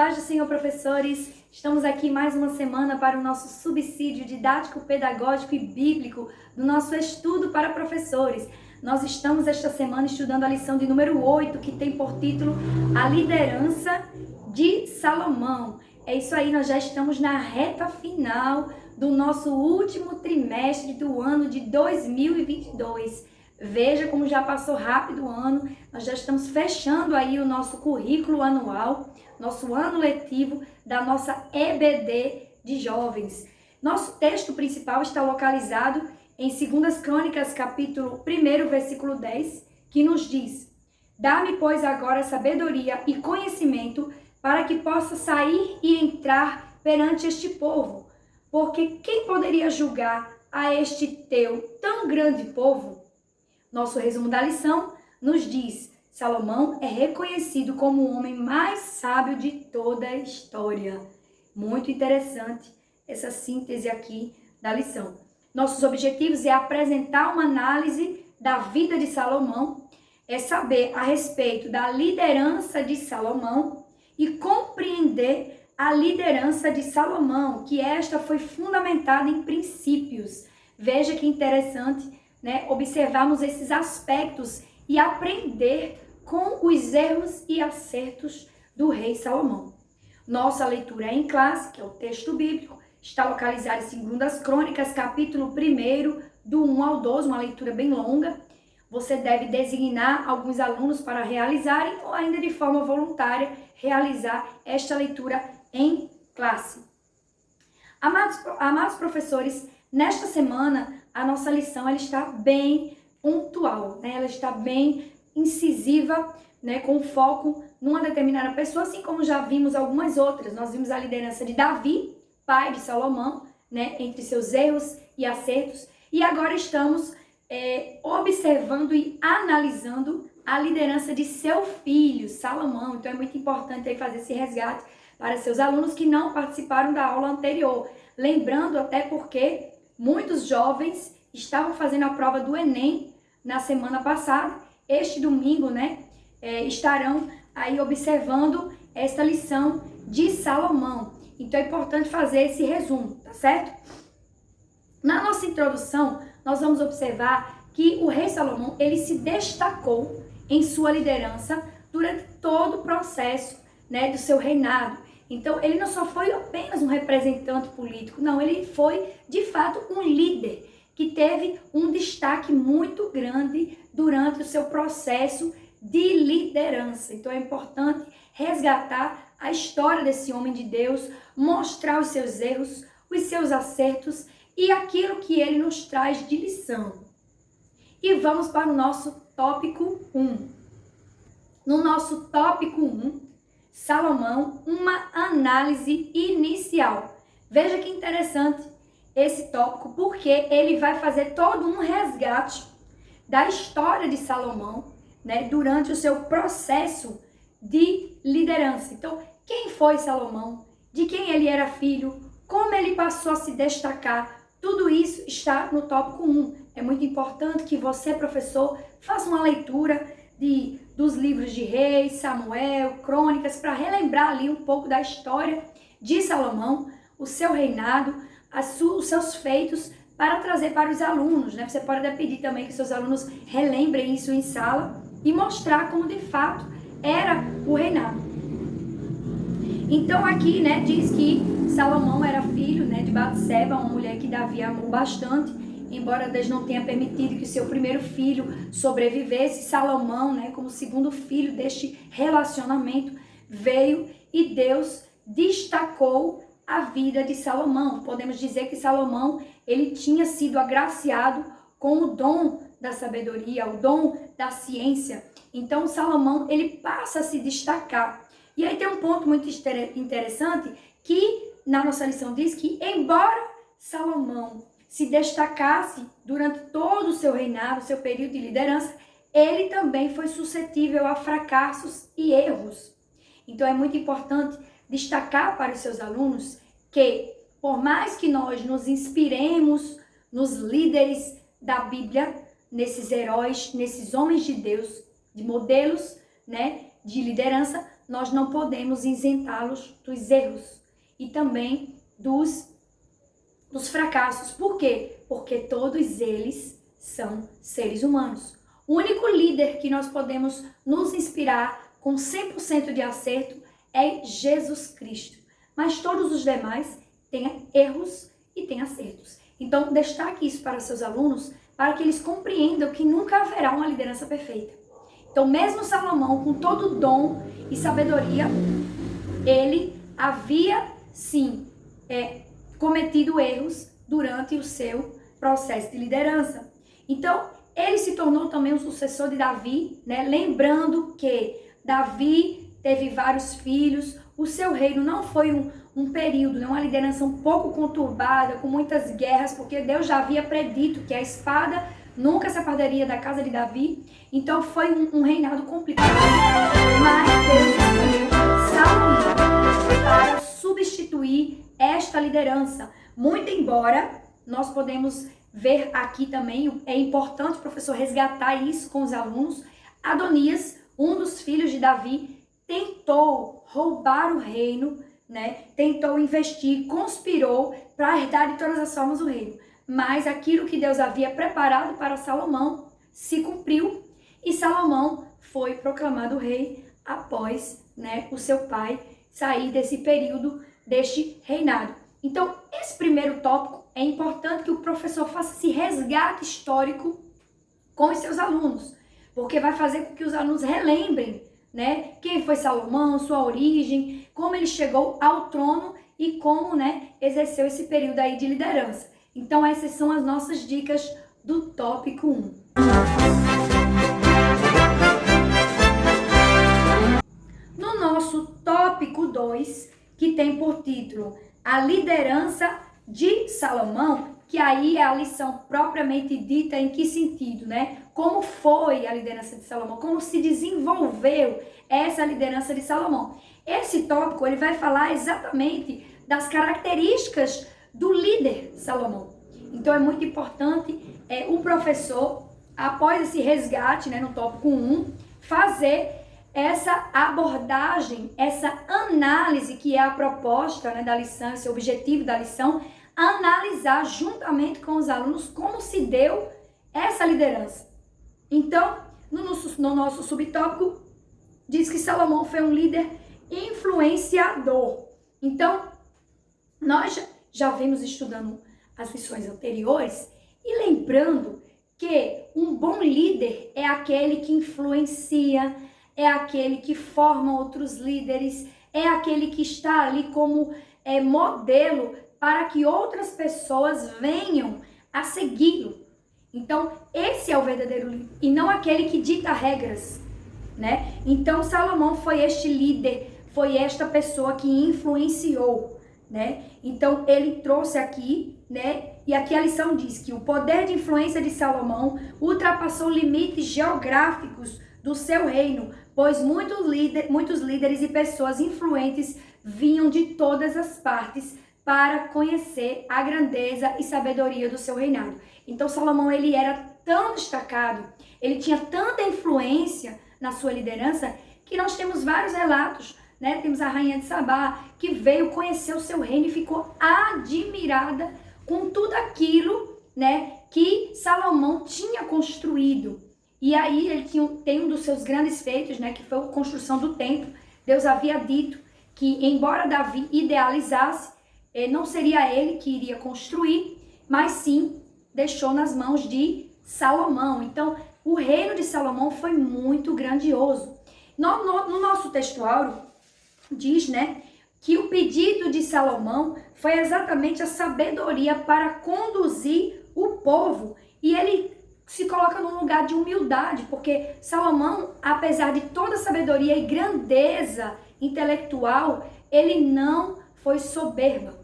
paz do Senhor, professores! Estamos aqui mais uma semana para o nosso subsídio didático, pedagógico e bíblico do nosso estudo para professores. Nós estamos esta semana estudando a lição de número 8, que tem por título A Liderança de Salomão. É isso aí, nós já estamos na reta final do nosso último trimestre do ano de 2022. Veja como já passou rápido o ano, nós já estamos fechando aí o nosso currículo anual, nosso ano letivo da nossa EBD de jovens. Nosso texto principal está localizado em 2 Crônicas, capítulo 1, versículo 10, que nos diz: Dá-me, pois, agora sabedoria e conhecimento para que possa sair e entrar perante este povo, porque quem poderia julgar a este teu tão grande povo? Nosso resumo da lição nos diz: Salomão é reconhecido como o homem mais sábio de toda a história. Muito interessante essa síntese aqui da lição. Nossos objetivos é apresentar uma análise da vida de Salomão, é saber a respeito da liderança de Salomão e compreender a liderança de Salomão, que esta foi fundamentada em princípios. Veja que interessante, né, observarmos esses aspectos e aprender com os erros e acertos do rei Salomão. Nossa leitura é em classe, que é o texto bíblico, está localizada em 2 Crônicas, capítulo 1, do 1 ao 12, uma leitura bem longa. Você deve designar alguns alunos para realizarem ou ainda de forma voluntária realizar esta leitura em classe. Amados professores, nesta semana a nossa lição ela está bem pontual, né? Ela está bem incisiva, né? Com foco numa determinada pessoa, assim como já vimos algumas outras. Nós vimos a liderança de Davi, pai de Salomão, né? Entre seus erros e acertos. E agora estamos observando e analisando a liderança de seu filho, Salomão. Então é muito importante aí fazer esse resgate para seus alunos que não participaram da aula anterior. Lembrando até porque muitos jovens estavam fazendo a prova do Enem na semana passada. Este domingo, né, estarão aí observando esta lição de Salomão. Então é importante fazer esse resumo, tá certo? Na nossa introdução, nós vamos observar que o rei Salomão, ele se destacou em sua liderança durante todo o processo, né, do seu reinado. Então, ele não só foi apenas um representante político, não, ele foi, de fato, um líder que teve um destaque muito grande durante o seu processo de liderança. Então, é importante resgatar a história desse homem de Deus, mostrar os seus erros, os seus acertos e aquilo que ele nos traz de lição. E vamos para o nosso tópico 1. No nosso tópico 1, Salomão, uma análise inicial. Veja que interessante esse tópico, porque ele vai fazer todo um resgate da história de Salomão, né, durante o seu processo de liderança. Então, quem foi Salomão? De quem ele era filho? Como ele passou a se destacar? Tudo isso está no tópico 1. É muito importante que você, professor, faça uma leitura dos livros de Reis, Samuel, Crônicas, para relembrar ali um pouco da história de Salomão, o seu reinado, os seus feitos, para trazer para os alunos, né? Você pode até pedir também que seus alunos relembrem isso em sala e mostrar como de fato era o reinado. Então aqui, né, diz que Salomão era filho, né, de Batseba, uma mulher que Davi amou bastante. Embora Deus não tenha permitido que seu primeiro filho sobrevivesse, Salomão, né, como segundo filho deste relacionamento, veio e Deus destacou a vida de Salomão. Podemos dizer que Salomão, ele tinha sido agraciado com o dom da sabedoria, o dom da ciência. Então Salomão, ele passa a se destacar. E aí tem um ponto muito interessante que na nossa lição diz que, embora Salomão se destacasse durante todo o seu reinado, seu período de liderança, ele também foi suscetível a fracassos e erros. Então é muito importante destacar para os seus alunos que, por mais que nós nos inspiremos nos líderes da Bíblia, nesses heróis, nesses homens de Deus, de modelos, né, de liderança, nós não podemos isentá-los dos erros e também dos fracassos. Por quê? Porque todos eles são seres humanos. O único líder que nós podemos nos inspirar com 100% de acerto é Jesus Cristo. Mas todos os demais têm erros e têm acertos. Então, destaque isso para seus alunos, para que eles compreendam que nunca haverá uma liderança perfeita. Então, mesmo Salomão, com todo o dom e sabedoria, ele havia, sim, cometido erros durante o seu processo de liderança. Então, ele se tornou também o sucessor de Davi, né? Lembrando que Davi teve vários filhos, o seu reino não foi um período, né? Uma liderança um pouco conturbada, com muitas guerras, porque Deus já havia predito que a espada nunca se apartaria da casa de Davi. Então foi um reinado complicado, mas Deus escolheu Salomão para substituir esta liderança. Muito embora nós podemos ver aqui também, é importante o professor resgatar isso com os alunos, Adonias, um dos filhos de Davi, tentou roubar o reino, né? Tentou investir, conspirou para herdar de todas as formas o reino. Mas aquilo que Deus havia preparado para Salomão se cumpriu e Salomão foi proclamado rei após, né, o seu pai sair desse período, deste reinado. Então, esse primeiro tópico é importante que o professor faça esse resgate histórico com os seus alunos, porque vai fazer com que os alunos relembrem, né, quem foi Salomão, sua origem, como ele chegou ao trono e como, né, exerceu esse período aí de liderança. Então, essas são as nossas dicas do tópico 1. No nosso tópico 2, que tem por título A Liderança de Salomão, que aí é a lição propriamente dita em que sentido, né? Como foi a liderança de Salomão? Como se desenvolveu essa liderança de Salomão? Esse tópico, ele vai falar exatamente das características do líder Salomão. Então, é muito importante o professor, após esse resgate, né, no tópico 1, fazer essa abordagem, essa análise que é a proposta, né, da lição, esse objetivo da lição, analisar juntamente com os alunos como se deu essa liderança. Então, no nosso subtópico, diz que Salomão foi um líder influenciador. Então, nós já vimos estudando as lições anteriores e lembrando que um bom líder é aquele que influencia, é aquele que forma outros líderes, é aquele que está ali como modelo para que outras pessoas venham a segui-lo. Então, esse é o verdadeiro líder e não aquele que dita regras, né? Então, Salomão foi este líder, foi esta pessoa que influenciou, né? Então, ele trouxe aqui, né? E aqui a lição diz que o poder de influência de Salomão ultrapassou limites geográficos do seu reino, pois muitos líderes e pessoas influentes vinham de todas as partes para conhecer a grandeza e sabedoria do seu reinado. Então, Salomão, ele era tão destacado, ele tinha tanta influência na sua liderança, que nós temos vários relatos, né? Temos a rainha de Sabá, que veio conhecer o seu reino e ficou admirada com tudo aquilo, né, que Salomão tinha construído. E aí ele tem um dos seus grandes feitos, né, que foi a construção do templo. Deus havia dito que, embora Davi idealizasse, não seria ele que iria construir, mas sim deixou nas mãos de Salomão. Então, o reino de Salomão foi muito grandioso. No nosso textuário, diz, né, que o pedido de Salomão foi exatamente a sabedoria para conduzir o povo. E ele se coloca num lugar de humildade, porque Salomão, apesar de toda a sabedoria e grandeza intelectual, ele não foi soberba.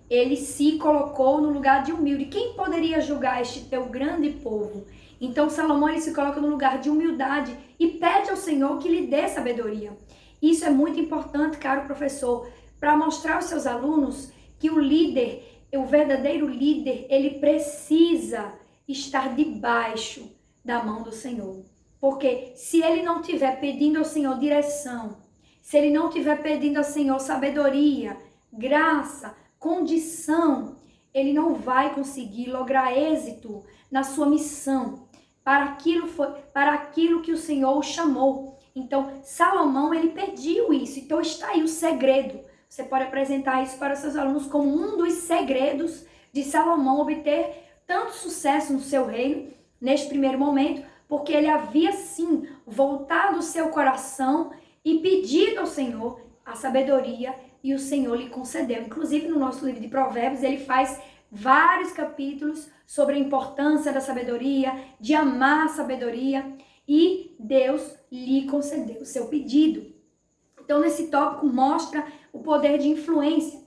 Ele se colocou no lugar de humilde. Quem poderia julgar este teu grande povo? Então Salomão, ele se coloca no lugar de humildade e pede ao Senhor que lhe dê sabedoria. Isso é muito importante, caro professor, para mostrar aos seus alunos que o líder, o verdadeiro líder, ele precisa estar debaixo da mão do Senhor. Porque se ele não estiver pedindo ao Senhor direção, se ele não estiver pedindo ao Senhor sabedoria, graça, condição, ele não vai conseguir lograr êxito na sua missão, para aquilo que o Senhor o chamou. Então, Salomão, ele pediu isso. Então, está aí o segredo. Você pode apresentar isso para seus alunos como um dos segredos de Salomão obter tanto sucesso no seu reino, neste primeiro momento, porque ele havia, sim, voltado o seu coração e pedido ao Senhor a sabedoria, e o Senhor lhe concedeu. Inclusive, no nosso livro de Provérbios, ele faz vários capítulos sobre a importância da sabedoria, de amar a sabedoria, e Deus lhe concedeu o seu pedido. Então, nesse tópico mostra o poder de influência.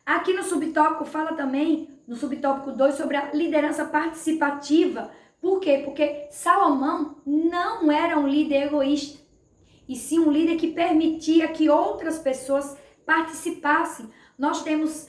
Aqui no subtópico fala também, no subtópico 2, sobre a liderança participativa. Por quê? Porque Salomão não era um líder egoísta, e sim um líder que permitia que outras pessoas participassem. Nós temos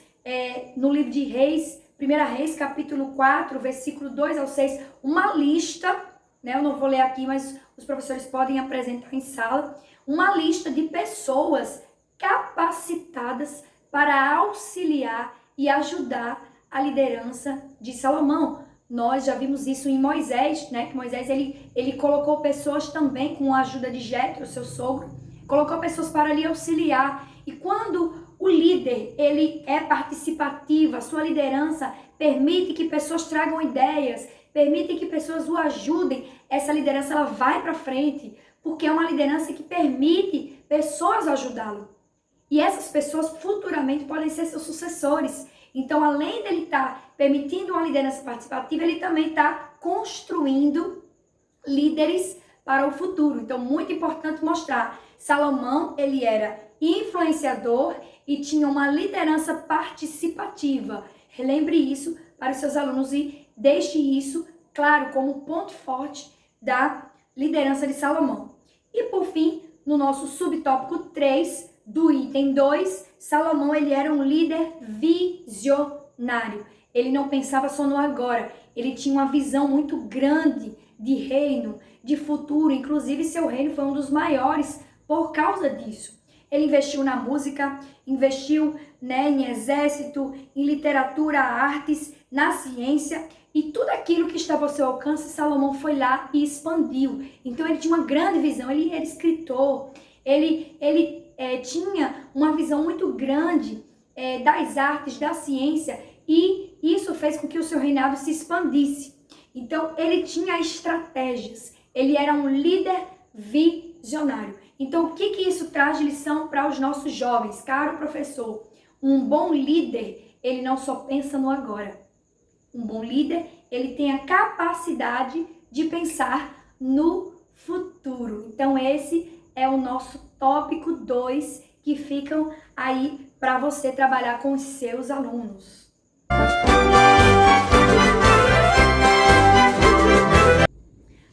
no livro de Reis, 1 Reis, capítulo 4, versículo 2 ao 6, uma lista, né? Eu não vou ler aqui, mas os professores podem apresentar em sala, uma lista de pessoas capacitadas para auxiliar e ajudar a liderança de Salomão. Nós já vimos isso em Moisés, né? Que Moisés ele colocou pessoas também com a ajuda de Jetro, seu sogro, colocou pessoas para lhe auxiliar. E quando o líder ele é participativo, a sua liderança permite que pessoas tragam ideias, permite que pessoas o ajudem, essa liderança ela vai para frente, porque é uma liderança que permite pessoas ajudá-lo. E essas pessoas futuramente podem ser seus sucessores. Então, além dele estar permitindo uma liderança participativa, ele também está construindo líderes para o futuro. Então, muito importante mostrar. Salomão, ele era influenciador e tinha uma liderança participativa. Relembre isso para os seus alunos e deixe isso claro como ponto forte da liderança de Salomão. E por fim, no nosso subtópico 3 do item 2, Salomão ele era um líder visionário. Ele não pensava só no agora, ele tinha uma visão muito grande de reino, de futuro. Inclusive, seu reino foi um dos maiores por causa disso. Ele investiu na música, investiu, em exército, em literatura, artes, na ciência, e tudo aquilo que estava ao seu alcance, Salomão foi lá e expandiu. Então, ele tinha uma grande visão, ele era escritor, ele tinha uma visão muito grande das artes, da ciência, e isso fez com que o seu reinado se expandisse. Então, ele tinha estratégias, ele era um líder visionário. Então, o que isso traz de lição para os nossos jovens? Caro professor, um bom líder, ele não só pensa no agora. Um bom líder, ele tem a capacidade de pensar no futuro. Então, esse é o nosso tópico 2 que ficam aí para você trabalhar com os seus alunos.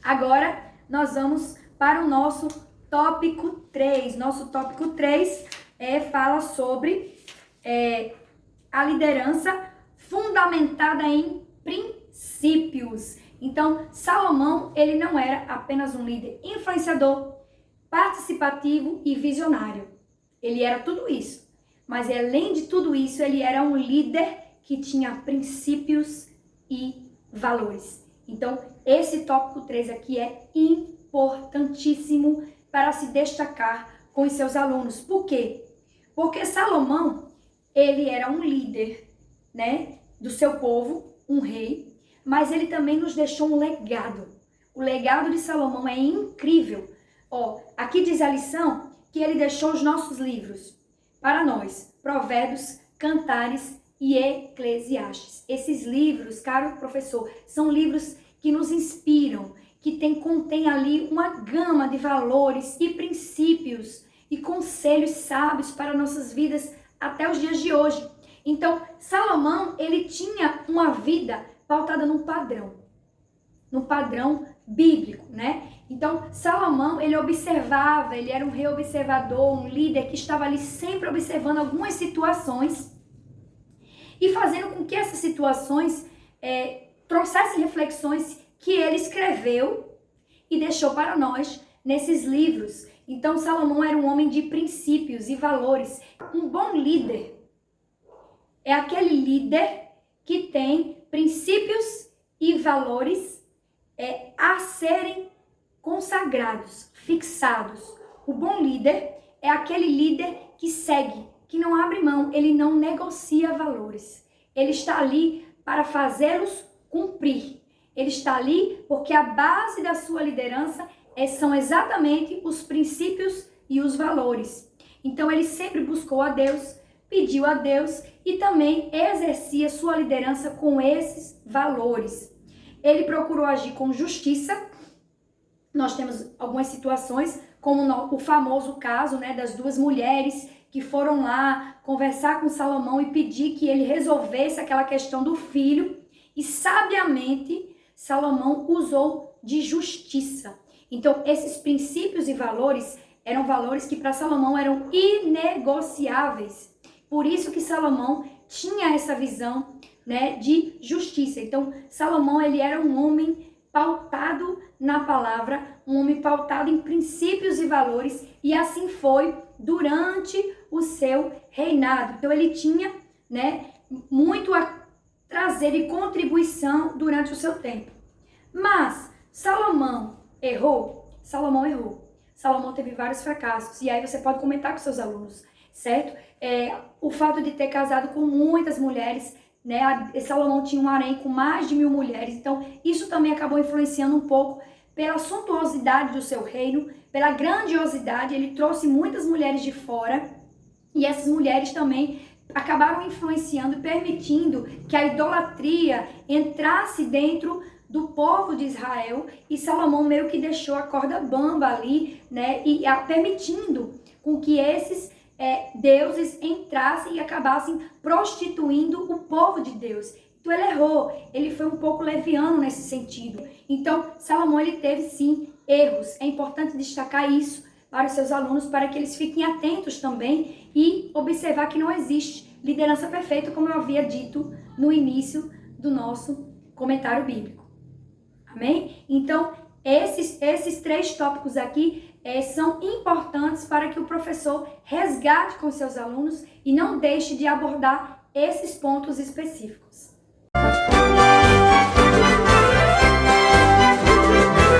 Agora, nós vamos para o nosso tópico 3. Nosso tópico 3 fala sobre a liderança fundamentada em princípios. Então, Salomão, ele não era apenas um líder influenciador, participativo e visionário. Ele era tudo isso. Mas, além de tudo isso, ele era um líder que tinha princípios e valores. Então, esse tópico 3 aqui é importantíssimo para se destacar com os seus alunos. Por quê? Porque Salomão, ele era um líder, do seu povo, um rei, mas ele também nos deixou um legado. O legado de Salomão é incrível. Aqui diz a lição que ele deixou os nossos livros para nós, Provérbios, Cantares e Eclesiastes. Esses livros, caro professor, são livros que nos inspiram, que contém ali uma gama de valores e princípios e conselhos sábios para nossas vidas até os dias de hoje. Então, Salomão, ele tinha uma vida pautada num padrão bíblico, Então, Salomão, ele observava, ele era um rei observador, um líder que estava ali sempre observando algumas situações e fazendo com que essas situações trouxessem reflexões que ele escreveu e deixou para nós nesses livros. Então, Salomão era um homem de princípios e valores. Um bom líder é aquele líder que tem princípios e valores a serem consagrados, fixados. O bom líder é aquele líder que segue, que não abre mão, ele não negocia valores. Ele está ali para fazê-los cumprir. Ele está ali porque a base da sua liderança são exatamente os princípios e os valores. Então ele sempre buscou a Deus, pediu a Deus e também exercia sua liderança com esses valores. Ele procurou agir com justiça. Nós temos algumas situações, como o famoso caso, né, das duas mulheres que foram lá conversar com Salomão e pedir que ele resolvesse aquela questão do filho. E sabiamente Salomão usou de justiça. Então, esses princípios e valores eram valores que para Salomão eram inegociáveis. Por isso que Salomão tinha essa visão, né, de justiça. Então, Salomão, ele era um homem pautado na palavra, um homem pautado em princípios e valores, e assim foi durante o seu reinado. Então, ele tinha, né, muito a trazer de contribuição durante o seu tempo. Mas Salomão errou? Salomão errou. Salomão teve vários fracassos. E aí você pode comentar com seus alunos, certo? O fato de ter casado com muitas mulheres, né? Salomão tinha um harém com mais de 1000 mulheres. Então, isso também acabou influenciando um pouco pela suntuosidade do seu reino, pela grandiosidade. Ele trouxe muitas mulheres de fora. E essas mulheres também acabaram influenciando e permitindo que a idolatria entrasse dentro do povo de Israel, e Salomão meio que deixou a corda bamba ali, né, e permitindo com que esses deuses entrassem e acabassem prostituindo o povo de Deus. Então ele errou, ele foi um pouco leviano nesse sentido. Então Salomão, ele teve sim erros. É importante destacar isso para os seus alunos, para que eles fiquem atentos também e observar que não existe liderança perfeita, como eu havia dito no início do nosso comentário bíblico. Amém? Então, esses 3 tópicos aqui são importantes para que o professor resgate com seus alunos e não deixe de abordar esses pontos específicos.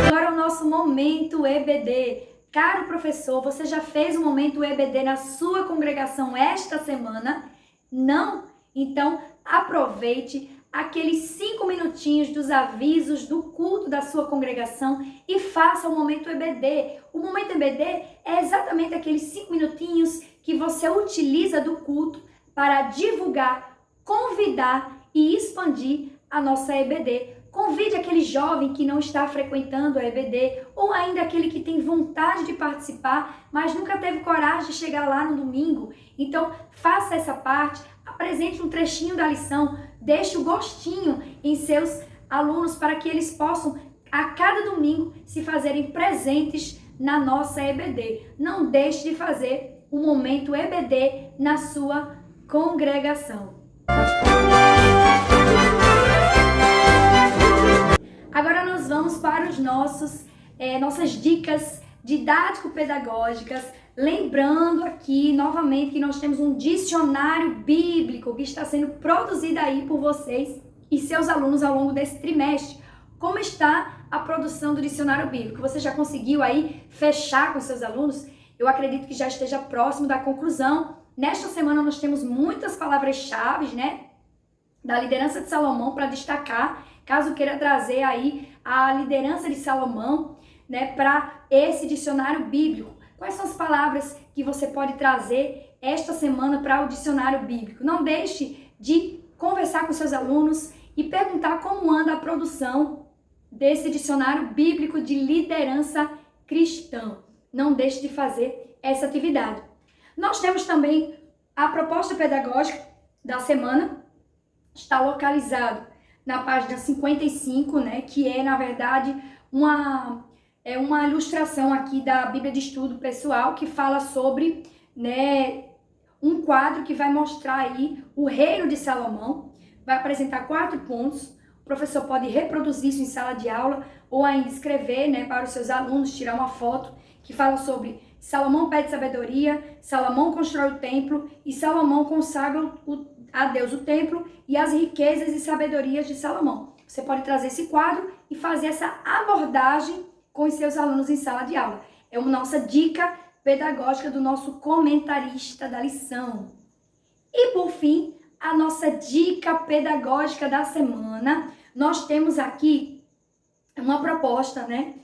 Agora o nosso momento EBD. Caro professor, você já fez um momento EBD na sua congregação esta semana? Não? Então, aproveite aqueles 5 minutinhos dos avisos do culto da sua congregação e faça o momento EBD. O momento EBD é exatamente aqueles 5 minutinhos que você utiliza do culto para divulgar, convidar e expandir a nossa EBD. Convide aquele jovem que não está frequentando a EBD, ou ainda aquele que tem vontade de participar, mas nunca teve coragem de chegar lá no domingo. Então, faça essa parte, apresente um trechinho da lição, deixe o gostinho em seus alunos para que eles possam, a cada domingo, se fazerem presentes na nossa EBD. Não deixe de fazer o momento EBD na sua congregação. Agora nós vamos para os nossas dicas didático-pedagógicas. Lembrando aqui, novamente, que nós temos um dicionário bíblico que está sendo produzido aí por vocês e seus alunos ao longo desse trimestre. Como está a produção do dicionário bíblico? Você já conseguiu aí fechar com seus alunos? Eu acredito que já esteja próximo da conclusão. Nesta semana nós temos muitas palavras-chave, né, da liderança de Salomão para destacar, caso queira trazer aí a liderança de Salomão, né, para esse dicionário bíblico. Quais são as palavras que você pode trazer esta semana para o dicionário bíblico? Não deixe de conversar com seus alunos e perguntar como anda a produção desse dicionário bíblico de liderança cristã. Não deixe de fazer essa atividade. Nós temos também a proposta pedagógica da semana, está localizado na página 55, né, que é, na verdade, uma ilustração aqui da Bíblia de Estudo Pessoal, que fala sobre, né, um quadro que vai mostrar aí o reino de Salomão. Vai apresentar 4 pontos. O professor pode reproduzir isso em sala de aula ou ainda escrever, né, para os seus alunos, tirar uma foto que fala sobre Salomão pede sabedoria, Salomão constrói o templo e Salomão consagra a Deus o templo e as riquezas e sabedorias de Salomão. Você pode trazer esse quadro e fazer essa abordagem com os seus alunos em sala de aula. É uma nossa dica pedagógica do nosso comentarista da lição. E por fim, a nossa dica pedagógica da semana. Nós temos aqui uma proposta, né,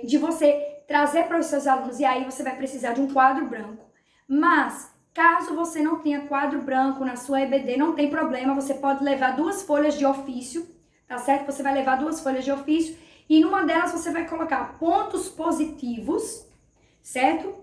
de você trazer para os seus alunos, e aí você vai precisar de um quadro branco. Mas, caso você não tenha quadro branco na sua EBD, não tem problema, você pode levar 2 folhas de ofício, tá certo? Você vai levar 2 folhas de ofício, e numa delas você vai colocar pontos positivos, certo?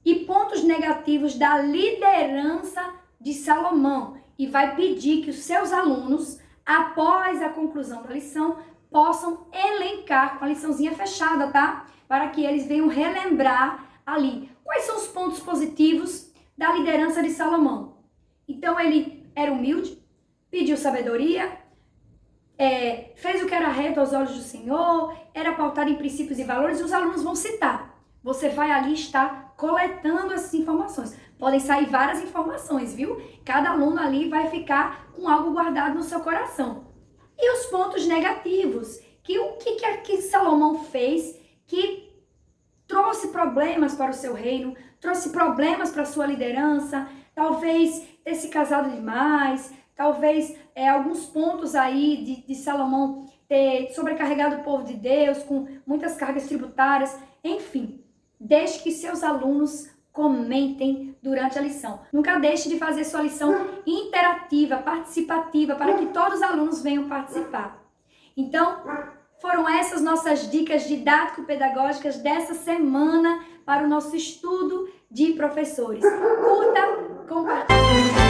E pontos negativos da liderança de Salomão. E vai pedir que os seus alunos, após a conclusão da lição, possam elencar com a liçãozinha fechada, tá? Para que eles venham relembrar ali quais são os pontos positivos da liderança de Salomão. Então ele era humilde, pediu sabedoria, fez o que era reto aos olhos do Senhor, era pautado em princípios e valores, e os alunos vão citar. Você vai ali estar coletando essas informações. Podem sair várias informações, viu? Cada aluno ali vai ficar com algo guardado no seu coração. E os pontos negativos, o que Salomão fez que trouxe problemas para o seu reino, trouxe problemas para a sua liderança, talvez ter se casado demais, talvez alguns pontos aí de Salomão ter sobrecarregado o povo de Deus com muitas cargas tributárias, enfim. Deixe que seus alunos comentem durante a lição. Nunca deixe de fazer sua lição interativa, participativa, para que todos os alunos venham participar. Então, foram essas nossas dicas didático-pedagógicas dessa semana para o nosso estudo de professores. Curta, compartilhe.